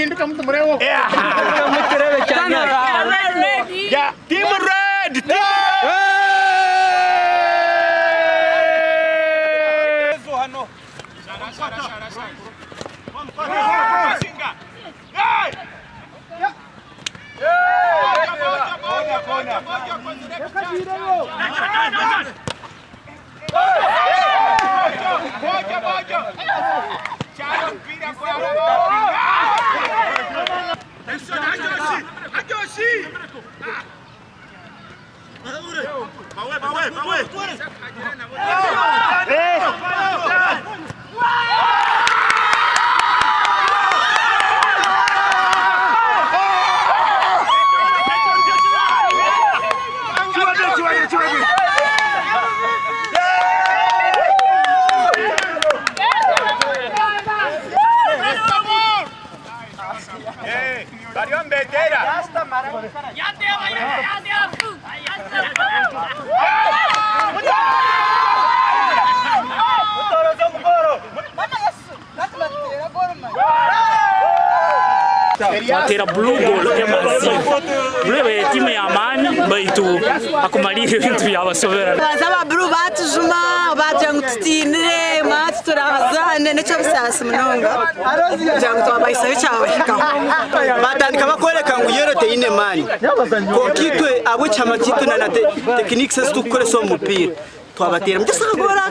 hinduka mtu mrewo. Ya, team red. Watera blue ball blue timu ya amani baitu akumalire ibintu byabasovera bazaba blue batujuma batyangutinire maturarazane necho bisasa munonga jangu twabayisa bicawe batandika bakwereka ngo yerote ine mani ko kitwe abo chama kitu na techniques tukore so mupira twabatera mjasa goora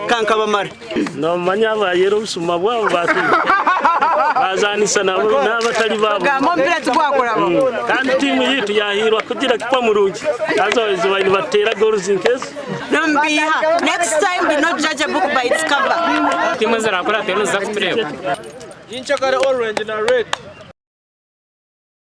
kankabamara no manyaba yero usuma bwabo batu bazanisa nabo n'abatari babo gamo mbira tugwakora kandi timu yitu yahirwa kugira kipa murugi azoze bari batera goals in case nambiha next time do not judge a book by its cover timu zarakora telo zakutreba inchakare orange na red